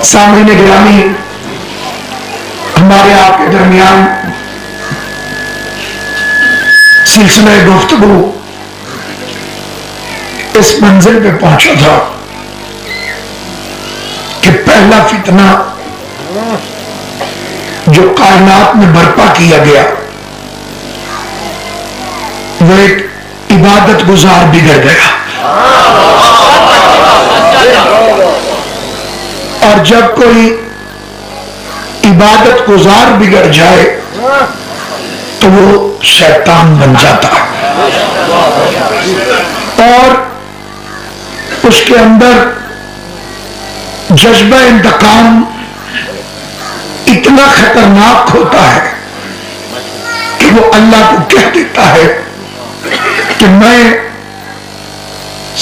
सामने गिरामी, हमारे आपके दरमियान सिलसिला गुफ्तगू इस मंजिल पे पहुंचा था कि पहला फितना जो कायनात में बर्पा किया गया वो एक इबादत गुजार बिगड़ गया। और जब कोई इबादत गुजार बिगड़ जाए तो वो शैतान बन जाता है और उसके अंदर जज्बा इंतकाम इतना खतरनाक होता है कि वो अल्लाह को कह देता है कि मैं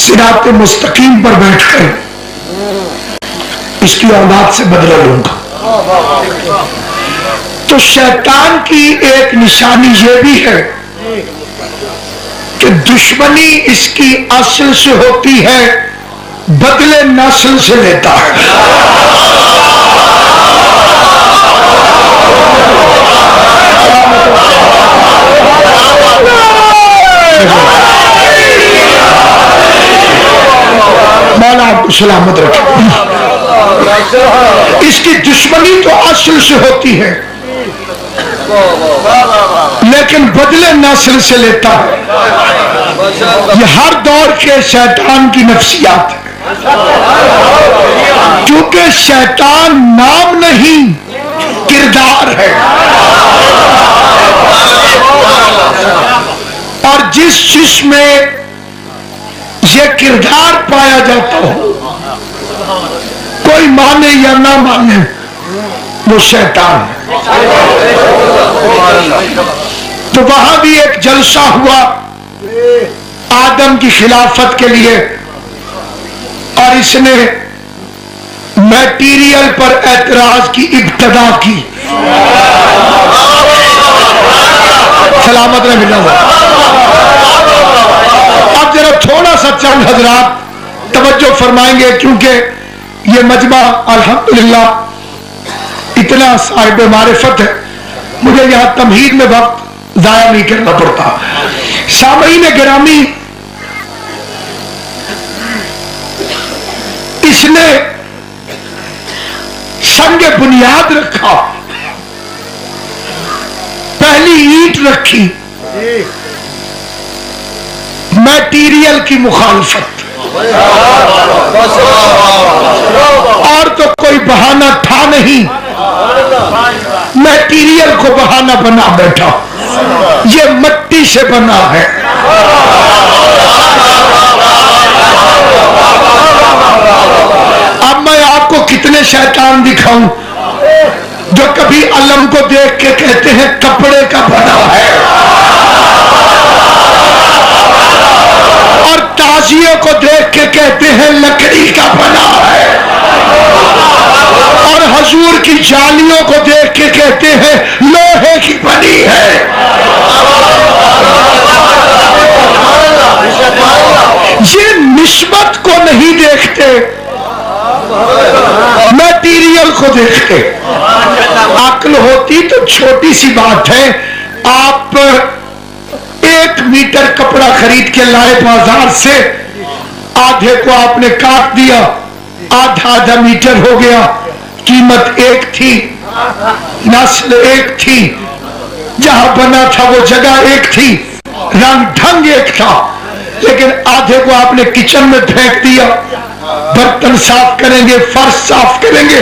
सिरात मुस्तकीम पर बैठकर इसकी औलाद से बदला लूंगा। तो शैतान की एक निशानी यह भी है कि दुश्मनी इसकी असल से होती है, बदले नस्ल से लेता है। मौला आपको सलामत रखे। इसकी दुश्मनी तो असल से होती है लेकिन बदले नस्ल से लेता है। यह हर दौर के शैतान की नफ्सियात है, क्योंकि शैतान नाम नहीं किरदार है। और जिस जिसमें यह किरदार पाया जाता हो, कोई माने या ना माने, वो शैतान है। तो वहां भी एक जलसा हुआ आदम की खिलाफत के लिए और इसने मटेरियल पर एतराज की इब्तदा की। सलामत ने मिला। अब जरा थोड़ा सा चंद हजरात तवज्जो फरमाएंगे, क्योंकि ये मजमा अल्हम्दुलिल्लाह इतना साहिब मारिफत है, मुझे यहां तमहीद में वक्त जाया नहीं करना पड़ता। सामईन गिरामी, इसने संग बुनियाद रखा, पहली ईंट रखी मटेरियल की मुखालफत। और तो कोई बहाना था नहीं, मटेरियल को बहाना बना बैठा। ये मिट्टी से बना है। अब मैं आपको कितने शैतान दिखाऊं जो कभी अलम को देख के कहते हैं कपड़े का बना है, और ताजियों को देख के कहते हैं लकड़ी का बना है, और हजूर की जालियों को देख के कहते हैं लोहे की बनी है। ये निस्बत को नहीं देखते, मटीरियल को देखते। अक्ल होती तो छोटी सी बात है, आप 1 मीटर कपड़ा खरीद के लाए बाजार से, आधे को आपने काट दिया, आधा मीटर हो गया, कीमत एक थी, नस्ल एक थी, जहां बना था वो जगह एक थी, रंग ढंग एक था, लेकिन आधे को आपने किचन में फेंक दिया, बर्तन साफ करेंगे, फर्श साफ करेंगे,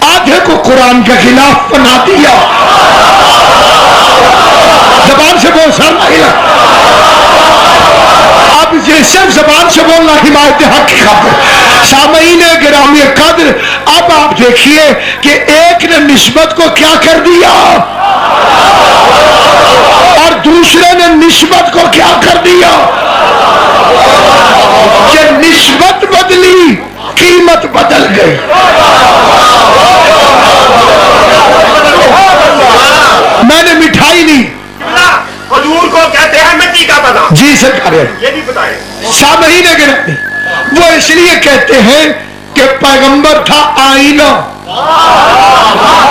आधे को कुरान के खिलाफ बना दिया। जबान से बोल सर नहीं लगा। अब ये सिर्फ जबान से बोलना हिमायत हक की खातिर। सामईन गिरामी कद्र, अब आप देखिए कि एक ने निस्बत को क्या कर दिया और दूसरे ने निस्बत को क्या कर दिया। कि निस्बत बदली, कीमत बदल गई। मैंने मिठाई ली, हजूर को कहते हैं मिट्टी का बना। जी सरकार, ये भी बताएं। सामईन गिरामी, वो इसलिए कहते हैं कि पैगंबर था आईना,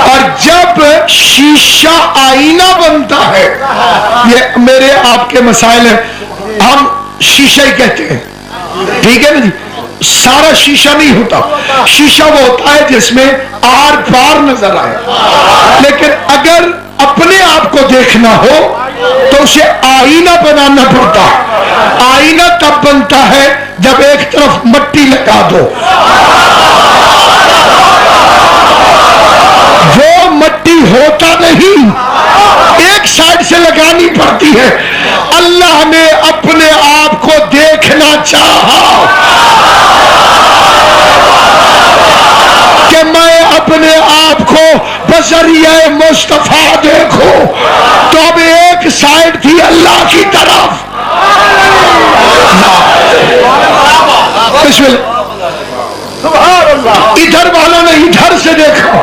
और जब शीशा आईना बनता है, ये मेरे आपके मसाइल है, हम शीशा ही कहते हैं, ठीक है ना जी। सारा शीशा नहीं होता, शीशा वो होता है जिसमें आर पार नजर आए। लेकिन अगर अपने आप को देखना हो तो उसे आईना बनाना पड़ता। आईना तब बनता है जब एक तरफ मट्टी लगा दो, वो मट्टी होता नहीं, एक साइड से लगानी पड़ती है। अल्लाह ने अपने आप को देखना चाहा कि मैं अपने आप को बजरिया मुस्तफा देखो, तो अब एक साइड थी अल्लाह की तरफ। इधर वालों ने इधर से देखा,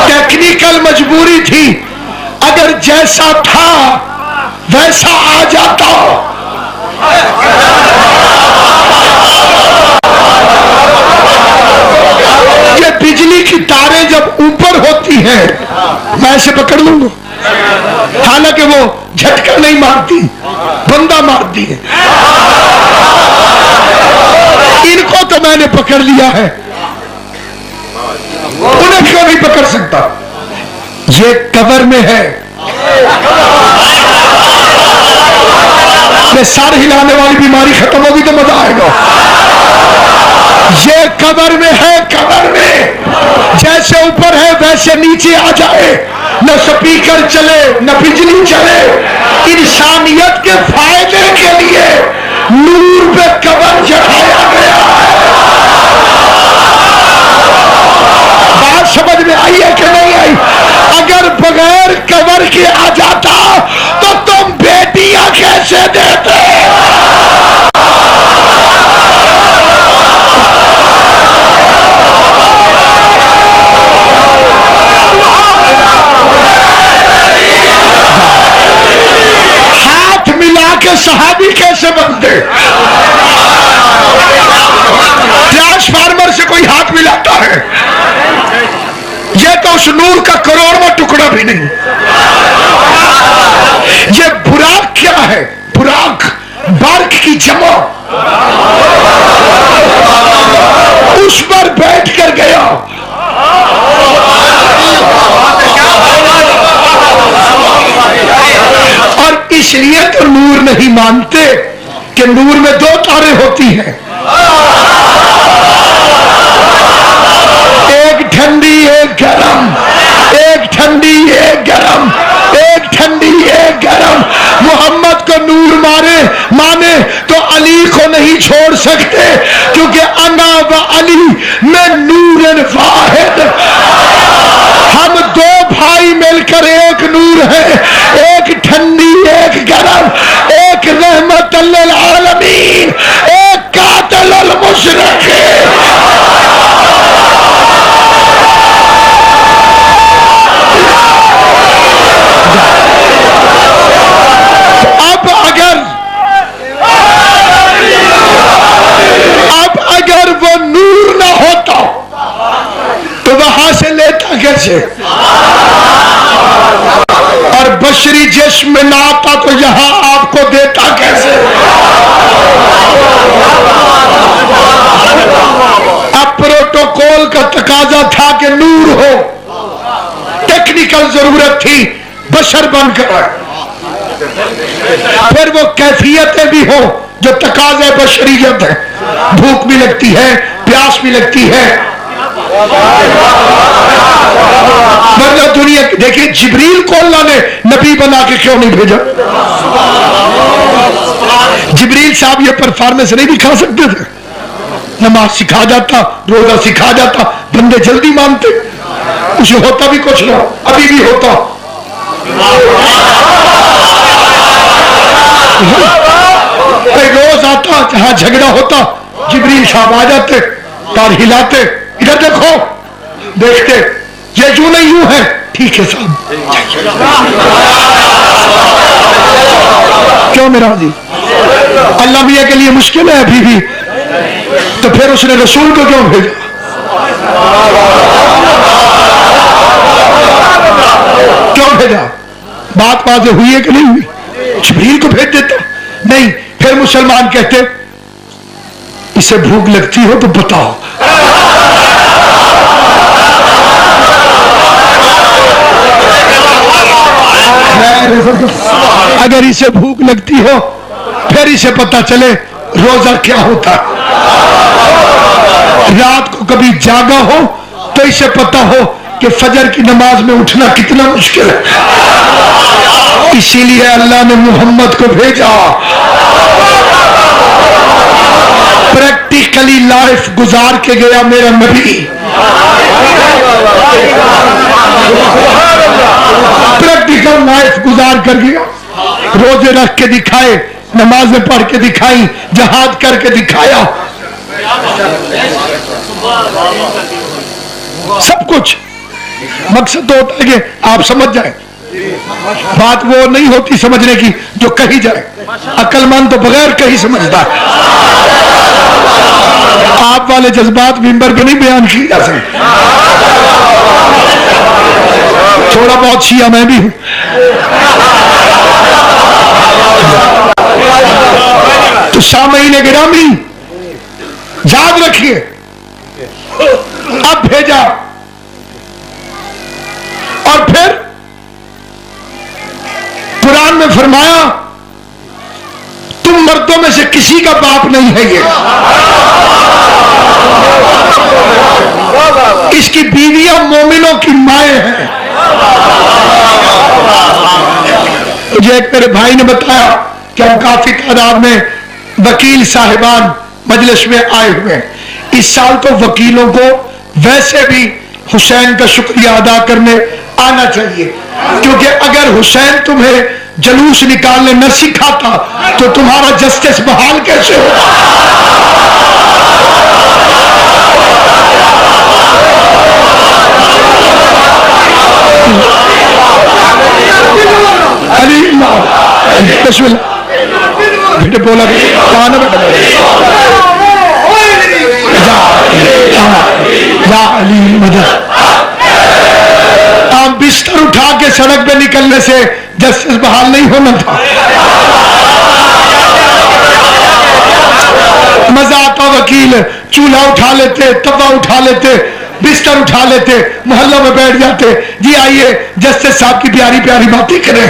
टेक्निकल मजबूरी थी। अगर जैसा था वैसा आ जाता, ये बिजली की तारें जब ऊपर होती हैं मैं इसे पकड़ लूंगा, हालांकि वो झटका नहीं मारती, बंदा मारती है। इनको तो मैंने पकड़ लिया है, उन्हें क्यों नहीं पकड़ सकता? ये कबर में है। ये सर हिलाने वाली बीमारी खत्म होगी तो मजा आएगा। ये कबर में है, कबर में जैसे ऊपर है वैसे नीचे आ जाए, न स्पीकर चले न बिजली चले। इंसानियत के फायदे के लिए नूर पे कबर चढ़ाया गया है। बात समझ में आई है कि नहीं आई? अगर बगैर कबर के आ जाता तो तुम बेटियां कैसे देते? हाथ मिला के सहाबी कैसे बनते? ट्रांसफार्मर से कोई हाथ मिलाता है? ये तो उस नूर का करोड़वां टुकड़ा भी नहीं। ये बुराक क्या है? बुराक बर्क की जमा, उस पर बैठ कर गया। और इसलिए तो नूर नहीं मानते कि नूर में दो तारे होती हैं, एक ठंडी एक गरम, एक ठंडी एक गरम, एक ठंडी एक गरम। मोहम्मद को नूर माने तो अली को नहीं छोड़ सकते, क्योंकि अना व अली में नूर वाहिद, हम दो भाई मिलकर एक नूर है, एक ठंडी एक गरम, एक रहमत लिल आलमीन, एक कातिल अल मुशरिक। अगर वो नूर ना होता तो वहां से लेता कैसे? और बशरी जिस्म ना आता तो यहां आपको देता कैसे? अब प्रोटोकॉल का तकाजा था कि नूर हो, टेक्निकल जरूरत थी बशर बनकर, फिर वो कैफियतें भी हो जो तकाज़े बशरियत है। भूख भी लगती है, प्यास भी लगती है, वरना दुनिया देखिए जिब्रील को अल्लाह ने नबी बना के क्यों नहीं भेजा? जिब्रील साहब ये परफॉर्मेंस नहीं दिखा सकते थे? नमाज सिखा जाता, रोजा सिखा जाता, बंदे जल्दी मानते, उसे होता भी कुछ ना, अभी भी होता। रोज आता, जहां झगड़ा होता जिब्रील साहब आ जाते, तार हिलाते, इधर देखो, देखते ये यूं नहीं यूं है, ठीक है साहब। क्यों मेरा जी? अल्लाह मियां के लिए मुश्किल है अभी भी, तो फिर उसने रसूल को क्यों भेजा? क्यों भेजा? बात वाज़ेह हुई है कि नहीं हुई? जिब्रील को भेज देता नहीं। फिर मुसलमान कहते इसे भूख लगती हो तो बताओ। अगर इसे भूख लगती हो फिर इसे पता चले रोजा क्या होता। रात को कभी जागा हो तो इसे पता हो कि फजर की नमाज में उठना कितना मुश्किल है। इसीलिए अल्लाह ने मोहम्मद को भेजा। प्रैक्टिकली लाइफ गुजार के गया मेरा नबी। प्रैक्टिकल लाइफ गुजार कर गया। रोजे रख के दिखाए, नमाजें पढ़ के दिखाई, जहाद करके दिखाया, सब कुछ। मकसद तो होता है कि आप समझ जाए। बात वो नहीं होती समझने की जो कही जाए। अक्लमंद तो बगैर कहीं समझता है। आप वाले जज्बात मिंबर पे नहीं बयान किए जा सकते। थोड़ा बहुत शिया मैं भी हूं। तो सामईन गिरामी याद रखिए, अब भेजा और फिर कुरान में फरमाया तुम मर्दों में से किसी का बाप नहीं है ये। इसकी बीवियां मोमिनों की माएं हैं। मुझे एक मेरे भाई ने बताया कि हम काफी तादाद में वकील साहिबान मजलिस में आए हुए हैं। इस साल तो वकीलों को वैसे भी हुसैन का शुक्रिया अदा करने आना चाहिए, क्योंकि अगर हुसैन तुम्हें जलूस निकालने न सिखाता तो तुम्हारा जस्टिस बहाल कैसे हो? बेटे बोला आप बिस्तर उठा के सड़क पे निकलने से जस्टिस बहाल नहीं होना था। मजा आता वकील चूल्हा उठा लेते, तवा उठा लेते, बिस्तर उठा लेते, मोहल्लों में बैठ जाते, जी आइए जस्टिस साहब की प्यारी प्यारी बातें करें।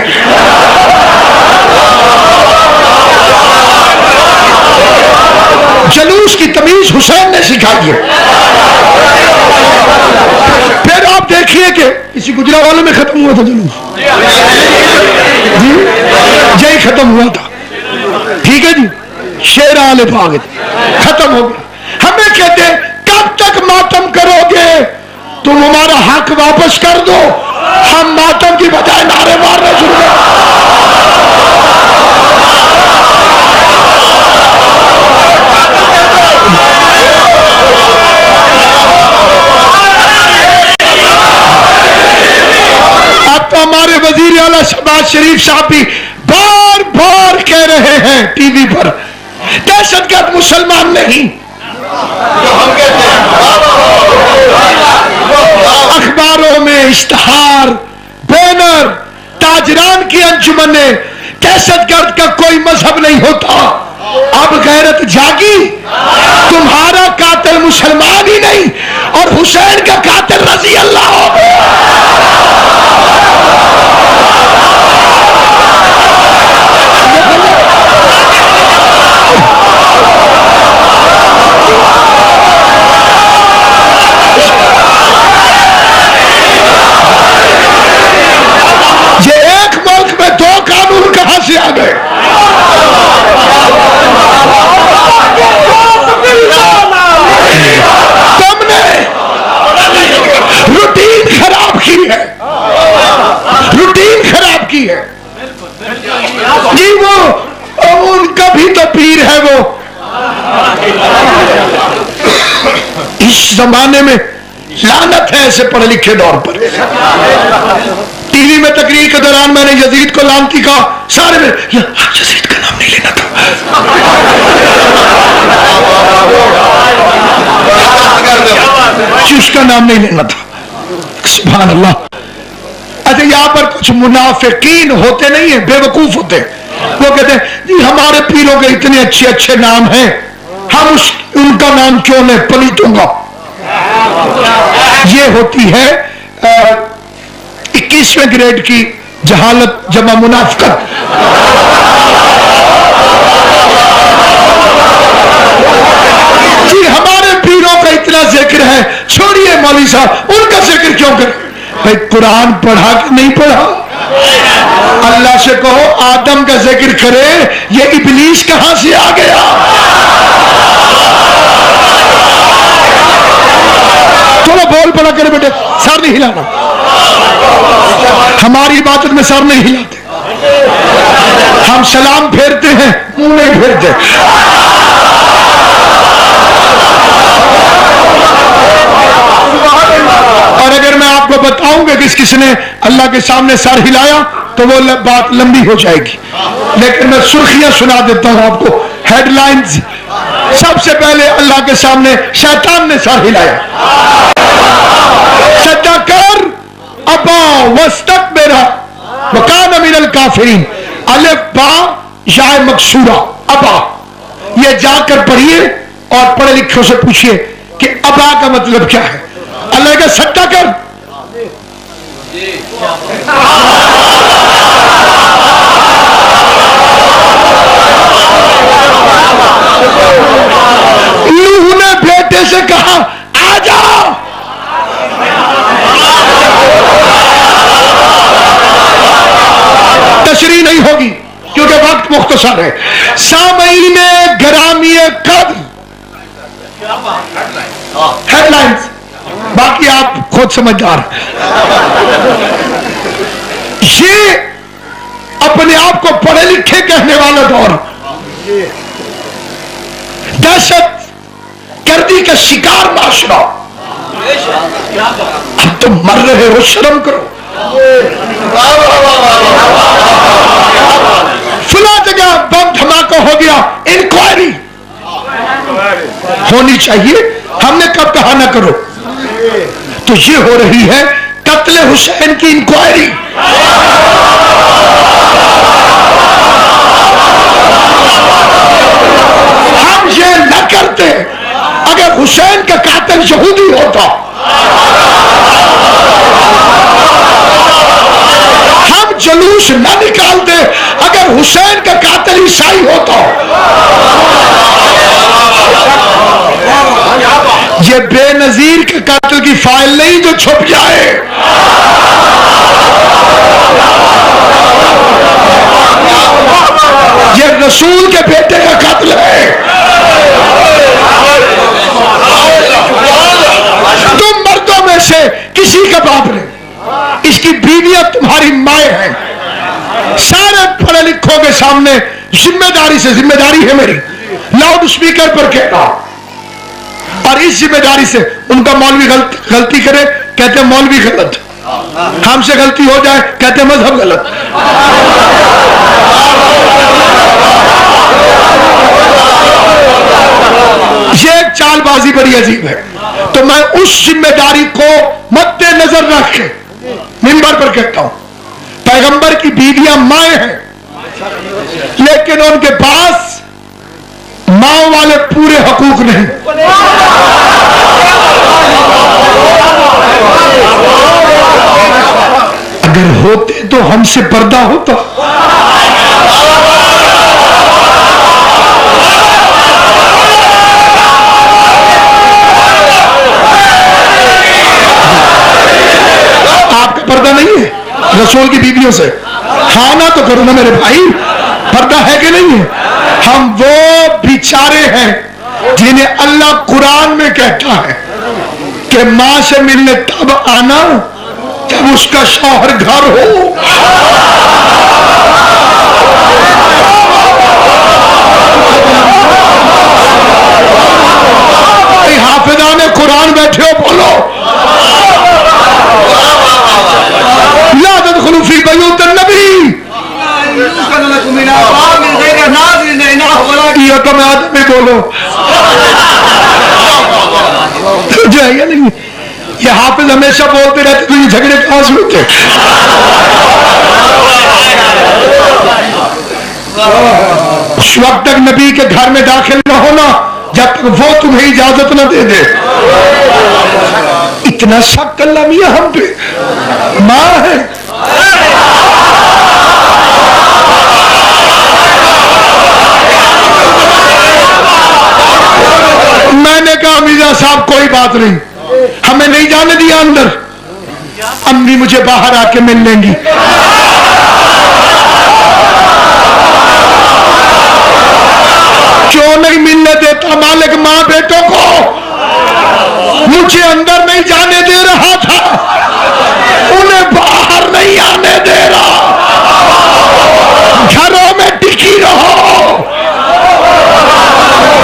जलूस की तमीज हुसैन ने सिखाई है। फिर आप देखिए कि इसी गुजरावाले में खत्म हुआ था जलूस, जी यही खत्म हुआ था। ठीक है जी, शेर आले भाग खत्म हो गया। हमें कहते कब तक मातम करोगे? तुम हमारा हक वापस कर दो। हम मातम की बजाय नारे मारने शुरू कर। अब तो हमारे वजीर आला शहबाज शरीफ साहब भी बार बार कह रहे हैं टीवी पर, दहशतगर्द मुसलमान नहीं। अखबारों में इश्तहार, बैनर, ताजरान की अंजुमने, दहशतगर्द का कोई मजहब नहीं होता। अब गैरत जागी। तुम्हारा कातिल मुसलमान ही नहीं और हुसैन का कातिल रजी अल्लाह हो। ये एक मुल्क में दो कानून कहां से आ गए? तुमने रूटीन खराब की है, रूटीन खराब की है जी। वो उनका भी तो पीर है वो। इस जमाने में लानत है ऐसे पढ़े लिखे दौर पर। टीवी में तकरीर के दौरान मैंने यजीद को लानती कहा, सारे में यजीद का नाम नहीं लेना था। उसका नाम नहीं लेना था। सुभान अल्लाह। अच्छा, यहाँ पर कुछ मुनाफिकीन होते नहीं है, बेवकूफ होते हैं। वो कहते हैं जी हमारे पीरों के इतने अच्छे अच्छे नाम हैं, हम उनका नाम क्यों लें, पलीतों का। ये होती है 21वें ग्रेड की जहालत जमा मुनाफिकत। जी हमारे पीरों का इतना जिक्र है, छोड़िए मौलवी साहब, उनका जिक्र क्यों करें। भाई कुरान पढ़ा कि नहीं पढ़ा? अल्लाह से कहो आदम का जिक्र करे, ये इब्लीस कहां से आ गया? थोड़ा बोल पड़ा करे बेटे, सर नहीं हिलाना। हमारी इबादत में सर नहीं हिलाते, हम सलाम फेरते हैं, मुंह नहीं फेरते। और अगर मैं आपको बताऊंगा कि किसने अल्लाह के सामने सर हिलाया तो वो बात लंबी हो जाएगी, लेकिन मैं सुर्खियां सुना देता हूं आपको, हेडलाइंस। सबसे पहले अल्लाह के सामने शैतान ने सर हिलाया। सज्जा कर अबा वस्तकबरा वकान मिनल काफिरीन। अलिफ बा या मकसूरा अबा, ये जाकर पढ़िए और पढ़े लिखों से पूछिए कि अबा का मतलब क्या है। अल्लाह का सज्जा कर, नूह ने बेटे से कहा आ जाओ, तशरीह नहीं होगी क्योंकि वक्त मुख्तसर है। सामईन गिरामी कद्र, हेडलाइंस, बाकी आप खुद समझदार। ये अपने आप को पढ़े लिखे कहने वाला दौर, दहशत गर्दी का शिकार माशरा। अब तुम मर रहे हो, शर्म करो। फला जगह बम धमाका हो गया, इंक्वायरी होनी चाहिए। हमने कब कहा ना करो? तो ये हो रही है कत्ल हुसैन की इंक्वायरी। हम ये न करते अगर हुसैन का कातिल यहूदी होता, हम जुलूस न निकालते अगर हुसैन का कातिल ईसाई होता। ये बेनजीर के कातिल की फाइल नहीं जो छुप जाए। ये रसूल के बेटे का कातिल है। तुम मर्दों में से किसी का बाप नहीं, इसकी बीवियां तुम्हारी माएं हैं। सारे पढ़े लिखों के सामने जिम्मेदारी से, जिम्मेदारी है मेरी, लाउड स्पीकर पर कहता, और इस जिम्मेदारी से उनका मौलवी गलती करे कहते मौलवी गलत, हमसे गलती हो जाए कहते मजहब गलत। ये एक चालबाजी बड़ी अजीब है। तो मैं उस जिम्मेदारी को मद्देनजर रख के मिंबर पर कहता हूं, पैगंबर की बीवियां माएं हैं, लेकिन उनके पास माँ वाले पूरे हकूक नहीं। अगर होते तो हमसे पर्दा होता। आपका पर्दा नहीं है रसूल की बीवियों से? हाँ ना तो करो ना मेरे भाई, पर्दा है कि नहीं है? हम वो बेचारे हैं जिन्हें अल्लाह कुरान में कहता है कि मां से मिलने तब आना जब उसका शौहर घर हो। हाफिजाने कुरान बैठे हो, बोलो ला तदखुलू फी बयूतिन नबी है या नहीं? ये हाफिज हमेशा बोलते रहते तो ये झगड़े कहां से होते? उस वक्त तक नबी के घर में दाखिल न होना जब तक वो तुम्हें इजाजत न दे दे। इतना शक अल्लाह मियां हम पे मां है। मैंने कहा मिर्जा साहब कोई बात नहीं, हमें नहीं जाने दिया अंदर, अम्मी मुझे बाहर आके मिल लेंगी। क्यों नहीं मिलने देता मालिक मां बेटों को? मुझे अंदर नहीं जाने दे रहा था, उन्हें बाहर नहीं आने दे रहा। घरों में टिकी रहो,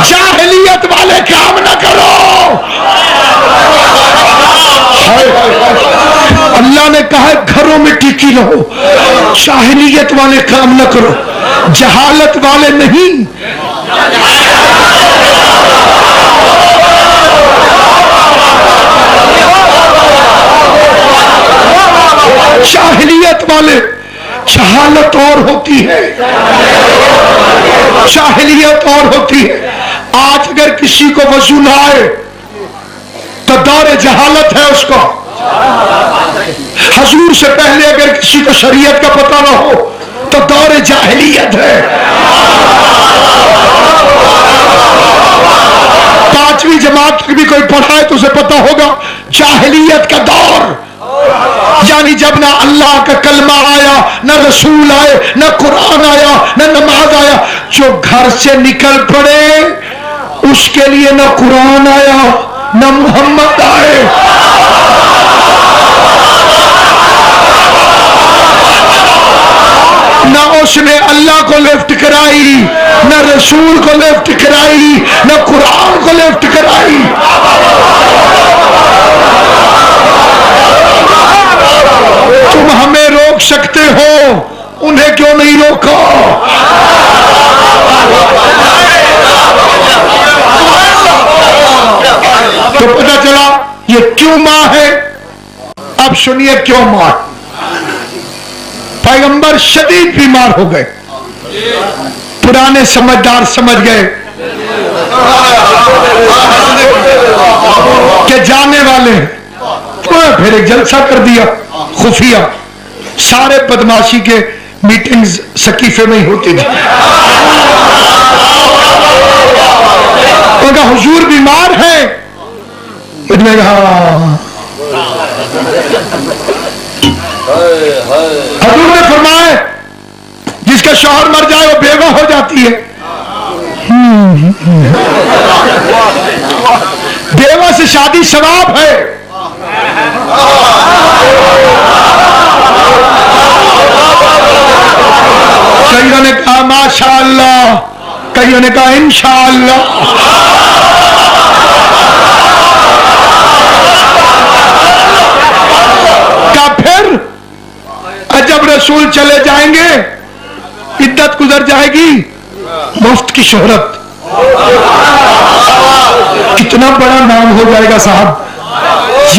जाहिलियत वाले काम न करो। अल्लाह ने कहा घरों में टिकी रहो, जाहिलियत वाले काम न करो, जहालत वाले नहीं। जाहिलियत वाले, जहालत और होती है, जाहिलियत और होती है। आज अगर किसी को वजू ना आए तो दौरे जहालत है उसको। हजूर से पहले अगर किसी को शरीयत का पता ना हो तो दौरे जाहिलियत है। 5वीं जमात तक भी कोई पढ़ाए तो उसे पता होगा जाहिलियत का दौर, यानी जब ना अल्लाह का कलमा आया, न रसूल आए, न कुरान आया, न नमाज आया। जो घर से निकल पड़े उसके लिए न कुरान आया न मोहम्मद आए। न उसने अल्लाह को लिफ्ट कराई, न रसूल को लिफ्ट कराई, न कुरान को लिफ्ट कराई। तुम हमें रोक सकते हो, उन्हें क्यों नहीं रोको? तो पता चला ये क्यों मां है। अब सुनिए क्यों मां। पैगंबर शदीद बीमार हो गए, पुराने समझदार समझ गए कि जाने वाले हैं, तो फिर एक जलसा कर दिया खुफिया। सारे बदमाशी के मीटिंग्स सकीफे में ही होती थी। उनका हुजूर बीमार है, मुझे कहा हजूर ने फरमाया जिसका शौहर मर जाए वो बेवा हो जाती है। बेवा से शादी सवाब है। कईयों ने कहा माशाअल्लाह, कईयों ने कहा इंशाअल्लाह। क्या फिर जब रसूल चले जाएंगे इद्दत गुजर जाएगी, मुफ्त की शोहरत, कितना बड़ा नाम हो जाएगा साहब।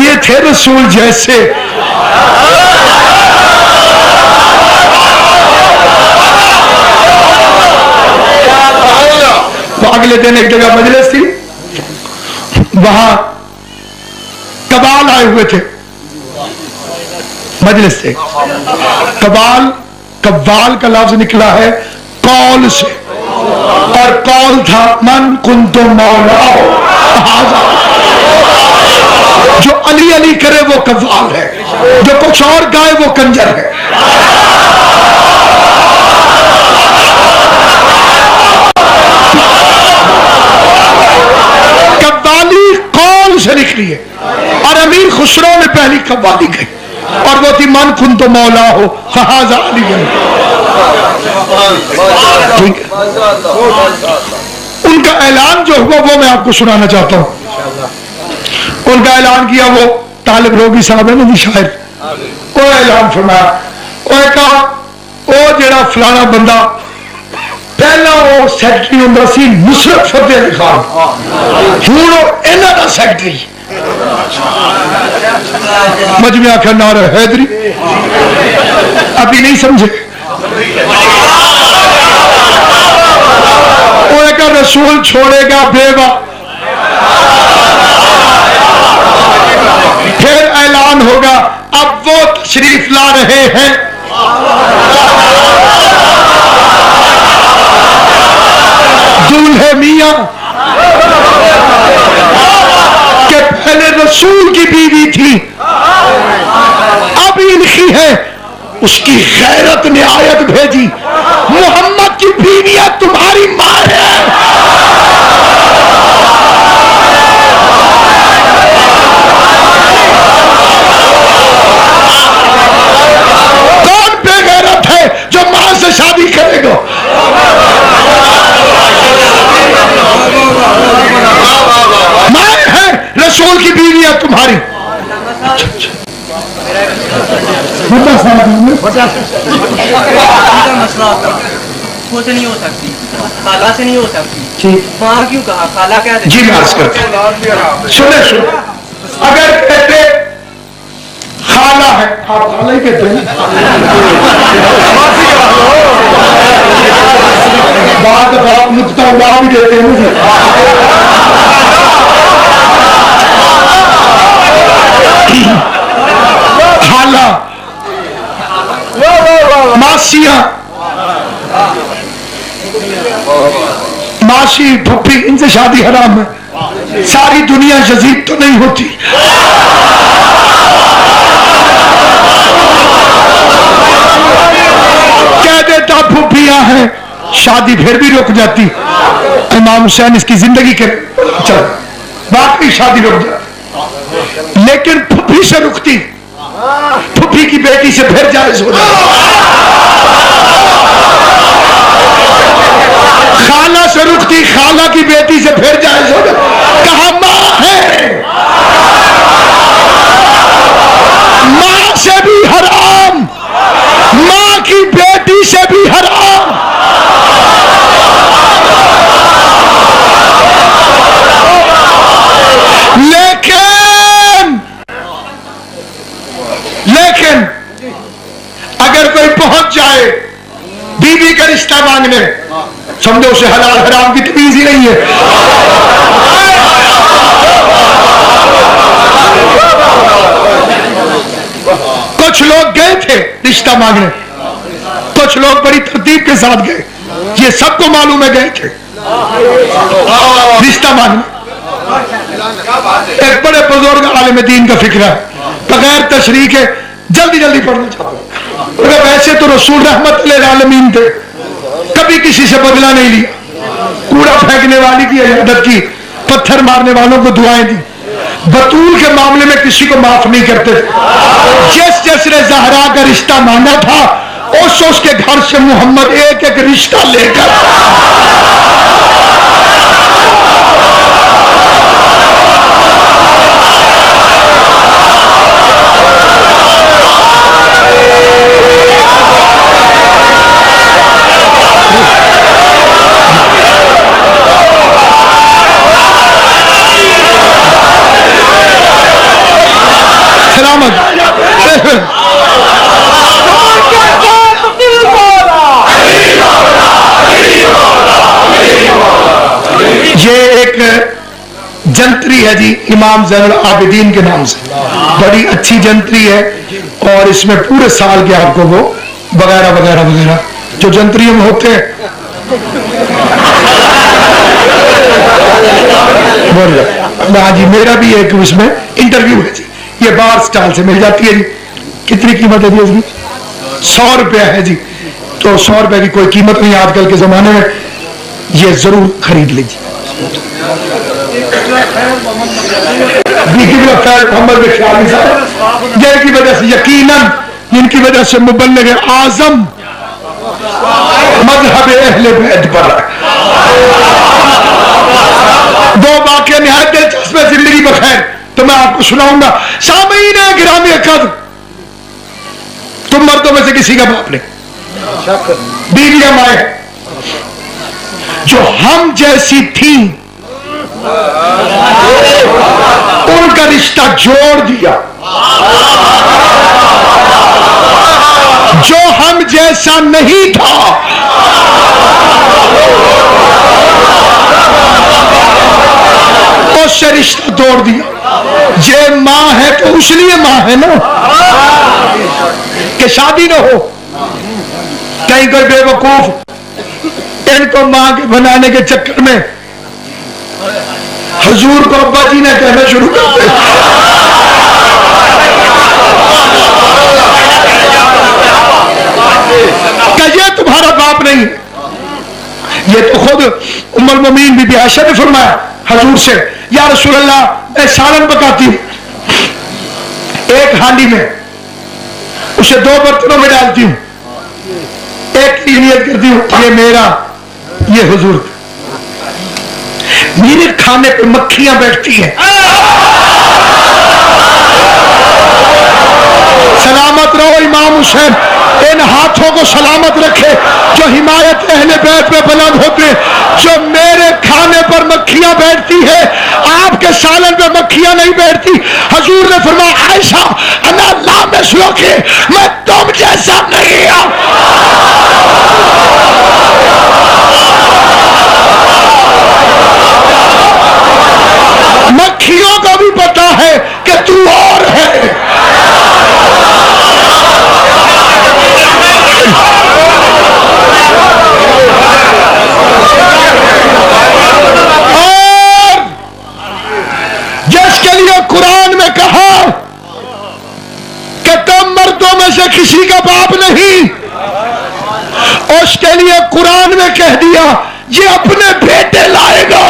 ये थे रसूल जैसे। तो अगले दिन एक जगह मजलिस थी, वहां कबाल आए हुए थे मजलिस से। कबाल, कब्बाल का लफ्ज निकला है कौल से, और कौल था मन कुंतु मौला, जो अली अली करे वो कव्वाल है, जो कुछ और गाए वो कंजर है। कव्वाली कौल से निकली है, और अमीर खुसरो ने पहली कव्वाली गई, और वो थी मन कुन तो मौला हो फहाजा अली। ठीक है, उनका ऐलान जो हुआ वो मैं आपको सुनाना चाहता हूं। उनका ऐलान किया वो तालिब रोगी साहब है ना शायर, वो ऐलान फरमाया, वो कहा वो जेड़ा फलाना बंदा पहला वो सैकटरी होंदा सी नुसरत फतेह अली खान, हुण इन्हां दा सैकटरी मजमे आखिर नारा हैदरी, अभी नहीं समझे। वो एक रसूल छोड़ेगा बेवा, फिर ऐलान होगा अब वो तशरीफ ला रहे हैं। दूल्हे मियां के पहले रसूल की बीवी थी, अब इनकी है। उसकी गैरत ने आयत भेजी, मोहम्मद की बीवियां तुम्हारी मां है। कौन बेगैरत है जो मां से शादी करेगा? मां है, रसूल की बीवियां तुम्हारी। वो से नहीं हो सकती, खाला से नहीं हो सकती। माँ क्यों कहा, खाला क्या जी मैं अर्ज करता हूं। सुने अगर कहते खाला है, आप खाला ही कहते हैं, बात आप नुकता उड़ा भी देते हैं मुझे। खाला, मासियां, मासी, फुप्पी, इनसे शादी हराम है। सारी दुनिया यजीद तो नहीं होती। कह देता फुप्पियां हैं, शादी फिर भी रुक जाती। इमाम हुसैन इसकी जिंदगी के चल बाकी शादी रुक जाती, लेकिन फुप्पी से रुकती, फुप्पी की बेटी से फिर जायज हो जाती। खाला से रुकती, खाला की बेटी से फिर जायज हो जाती। कहा मां है, मां से भी हराम, मां की बेटी से भी हराम। लेकिन अगर कोई पहुंच जाए बीवी का रिश्ता मांगने, समझो उसे हलाल हराम की तमीज ही नहीं है। कुछ लोग गए थे रिश्ता मांगने, कुछ लोग बड़ी तरतीब के साथ गए, ये सबको मालूम है गए थे रिश्ता मांगने। एक बड़े बुजुर्ग आलिम दीन का फिक्र है, बगैर तशरीह के जल्दी जल्दी पढ़ना चाहता हूं। वैसे तो रसूल रहमत लिल आलमीन थे, कभी किसी से बदला नहीं लिया, कूड़ा फेंकने वाली की इजाजत की, पत्थर मारने वालों को दुआएं दी, बतूल के मामले में किसी को माफ नहीं करते थे। जिस जिसने ज़हरा का रिश्ता मांगा था उसके घर से मोहम्मद एक एक रिश्ता लेकर ये एक जंतरी है जी, इमाम ज़ैनुल आबिदीन के नाम से, बड़ी अच्छी जंतरी है और इसमें पूरे साल के आपको वो वगैरह वगैरह वगैरह जो जंतरियों में होते हैं बोल रहा। हाँ जी, मेरा भी एक उसमें इंटरव्यू है जी, ये बार स्टाइल से मिल जाती है जी। कितनी कीमत है जी इसकी? 100 रुपया है जी। तो 100 रुपए की कोई कीमत नहीं आजकल के जमाने में, ये जरूर खरीद लीजिए। जिनकी वजह से यकीनन, जिनकी वजह से मुबल्लिग आजम मजहब अहले बैत पर दो वाक़या निहायत दिलचस्प है जिंदगी बखैर, तो मैं आपको सुनाऊंगा। सामीन गिरामी कद्र, तुम मर्दों में से किसी का बाप नहीं, बीवियां माए जो हम जैसी थी उनका रिश्ता जोड़ दिया। जो हम जैसा नहीं था उससे रिश्ता तोड़ दिया। ये मां है तो उसलिए मां है ना कि शादी ना हो। कहीं कोई बेवकूफ इनको मां के बनाने के चक्कर में हुजूर को अब्बा जी ने कहना शुरू कर दिया। ये तुम्हारा बाप नहीं, ये तो खुद उम्मुल मोमिनीन बीबी आयशा ने फरमाया हुजूर से, या रसूल अल्लाह मैं सालन पकाती हूं, एक हांडी में उसे 2 बर्तनों में डालती हूं, एक की नियत करती हूं ये मेरा ये हुजूर, मेरे खाने पे मक्खियां बैठती हैं। सलामत रहो इमाम हुसैन, इन हाथों को सलामत रखे जो हिमायत अहले बैत पे बुलंद होते। जो मेरे खाने पर मक्खियां बैठती है आपके सालन पे मक्खियां नहीं बैठती। हुजूर ने फरमाया आयशा अना ला मिसलुकी, मैं तुम जैसा नहीं हूं। मक्खियों को भी पता है कि तू और है। और जिसके लिए कुरान में कहा कि तुम मर्दों में से किसी का बाप नहीं, उसके लिए कुरान में कह दिया ये अपने बेटे लाएगा।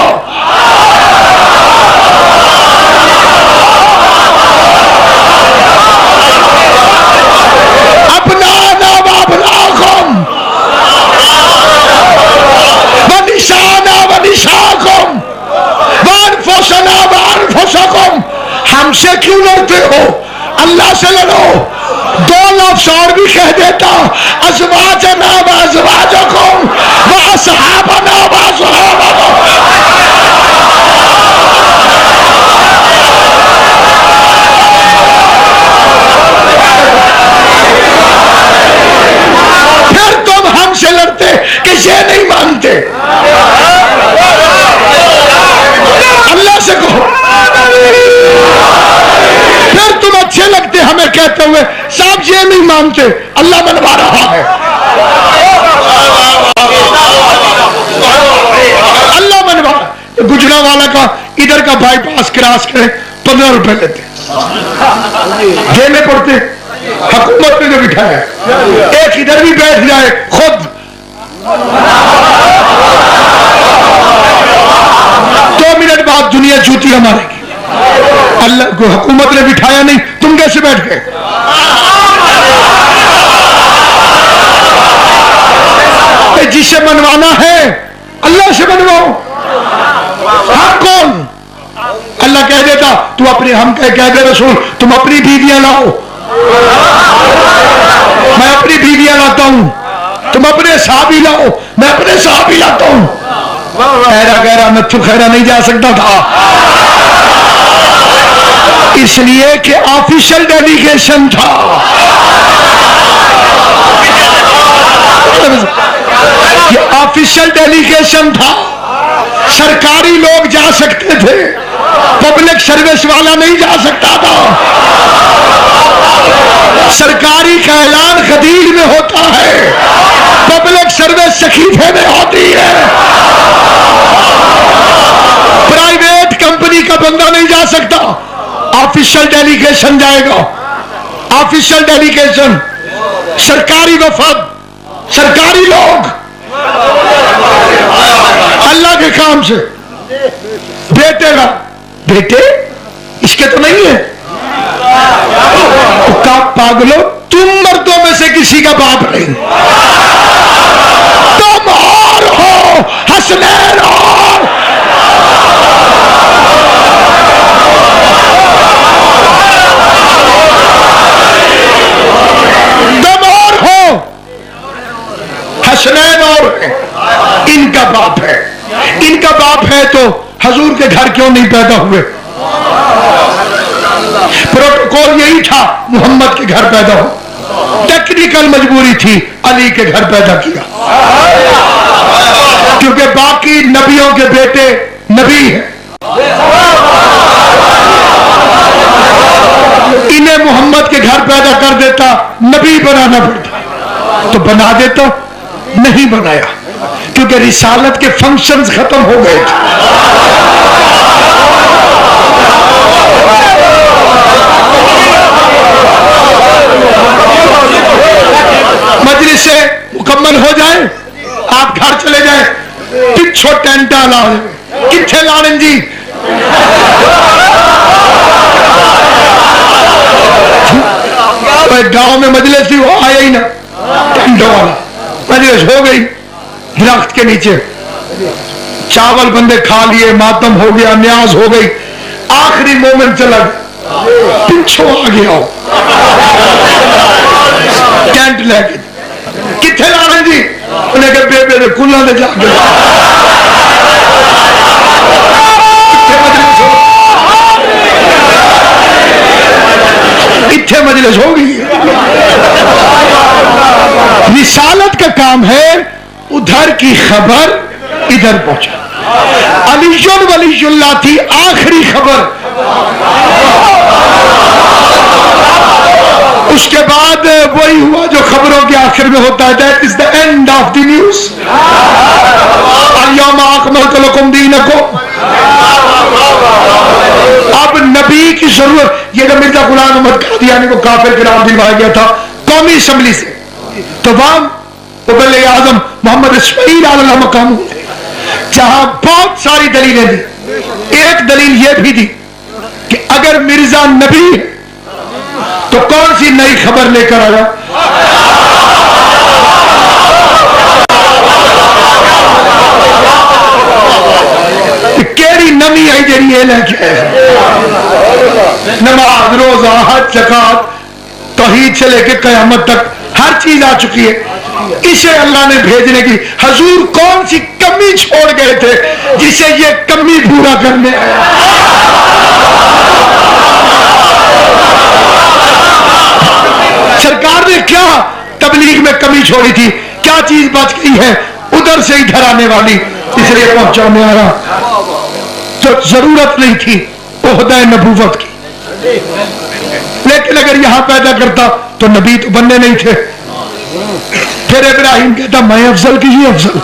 अपना नाम अपनाकुम वनिशाना वनिशाकुम वनफुसना वनफुसकुम। हमसे क्यों लड़ते हो, अल्लाह से लड़ो। 2 लफ्ज़ और भी कह देता, अज़वाजना व अज़वाजकुम व अस्हाबना व अस्हाबकुम। फिर तुम हमसे लड़ते कि ये नहीं मानते। अल्लाह से कहो। फिर तुम अच्छे लगते हमें कहते हुए साहब ये नहीं मानते, अल्लाह मनवा रहा है। अल्लाह मनवा। गुजरा वाला का इधर का बाईपास क्रॉस करे 15 रुपए लेते, देने पड़ते। हुकूमत ने जो बिठाया, एक इधर भी बैठ जाए खुद 2 मिनट बाद दुनिया जूतियां मारेगी। अल्लाह को हुकूमत ने बिठाया नहीं, तुम कैसे बैठ गए? जिससे मनवाना है अल्लाह से मनवाओ। हाँ कौन? अल्लाह कह देता तू अपने, हम कह दे रसूल तुम अपनी बीवियां लाओ, मैं अपनी बीवियां लाता हूं। तुम अपने साहबी लाओ, मैं अपने साहबी लाता हूं। गहरा नथु खैरा नहीं जा सकता था, इसलिए कि ऑफिशियल डेलीगेशन था। ये ऑफिशियल डेलीगेशन था, सरकारी लोग जा सकते थे, पब्लिक सर्विस वाला नहीं जा सकता था। सरकारी का ऐलान खदीर में होता है, पब्लिक सर्विस सखीफे में होती है। प्राइवेट कंपनी का बंदा नहीं जा सकता, ऑफिशियल डेलीगेशन जाएगा। ऑफिशियल डेलीगेशन, सरकारी वफद, सरकारी लोग अल्लाह के काम से। बेटे का बेटे इसके तो नहीं है। का पागलो, तुम मर्दों में से किसी का बाप नहीं, तुम और हो हसनैन और हसनैन और इनका बाप है। इनका बाप है तो हजूर के घर क्यों नहीं पैदा हुए? प्रोटोकॉल यही था, मोहम्मद के घर पैदा हो। टेक्निकल मजबूरी थी, अली के घर पैदा किया, क्योंकि बाकी नबियों के बेटे नबी हैं। इन्हें मोहम्मद के घर पैदा कर देता, नबी बनाना पड़ता, तो बना देता, नहीं बनाया, क्योंकि रिसालत के फंक्शंस खत्म हो गए थे। मजलिस से मुकम्मल हो जाए, आप घर चले जाए, पिछो टेंटा ला किथे लाने जी, गांव में मजलिस थी, वो आया ही ना, टेंटों वाला। मजलिस हो गई दरख्त के नीचे, चावल बंदे खा लिए, मातम हो गया, न्याज हो गई, आखिरी मोमेंट चला, पिछो आ गया टेंट लेके, किथे लाने जी, उन्हें कहा बेबे ने कुल्ला दे जाके, इत्थे मजलिस हो गई। रिसालत का काम है उधर की खबर इधर पहुंचा। अलीजुल वलीजुल्लाह थी आखिरी खबर, उसके बाद वही हुआ जो खबरों के आखिर में होता है, that is the end of the news. अल-यौमा अकमलतु लकुम दीनकुम। अब नबी की जरूरत, ये जो मिर्जा गुलाम अहमद कादियानी को काफिर करार दिलवाया गया था कौमी असम्बली से, तो वहां वली आजम मोहम्मद इस्माइल अलैहि मकाम, जहां बहुत सारी दलीलें दी। एक दलील यह भी दी कि अगर मिर्जा नबी है तो कौन सी नई खबर लेकर आया, केड़ी नमी आई जी ये लेके आया। नमाज, रोजा, हज, ज़कात, तौहीद से लेके कयामत तक हर चीज आ चुकी है। इसे अल्लाह ने भेजने की, हजूर कौन सी कमी छोड़ गए थे जिसे ये कमी पूरा करने आया। सरकार ने क्या तबलीग में कमी छोड़ी थी, क्या चीज बच गई है उधर से इधर आने वाली, इसलिए पहुंचाने आया। तो जरूरत नहीं थी ओहदा नबूवत की, लेकिन अगर यहां पैदा करता तो नबी तो बनने नहीं थे। फिर इब्राहिम कहता मैं अफजल की ही अफजल,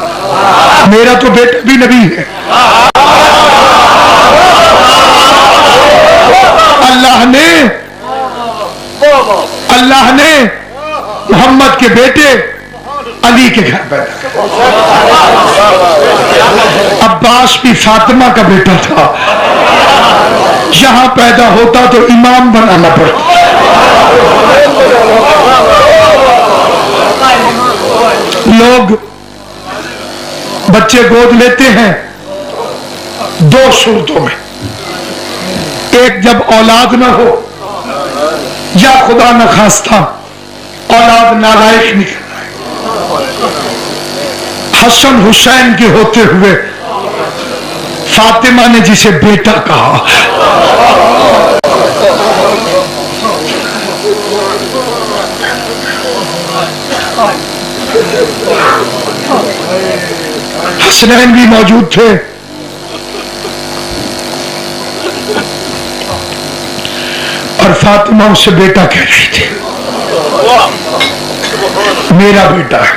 मेरा तो बेटा भी नबी है। अल्लाह ने मोहम्मद के बेटे अली के घर पैदा किया। अब्बास भी फातिमा का बेटा था, यहां पैदा होता तो इमाम बनाना पड़ता। लोग बच्चे गोद लेते हैं दो सूरतों में, एक जब औलाद ना हो, या खुदा न खास्ता औलाद नालायक निकल रहा है। हसन हुसैन के होते हुए फातिमा ने जिसे बेटा कहा, हसनैन भी मौजूद थे, और फातिमा उससे बेटा कह रही थी, मेरा बेटा है।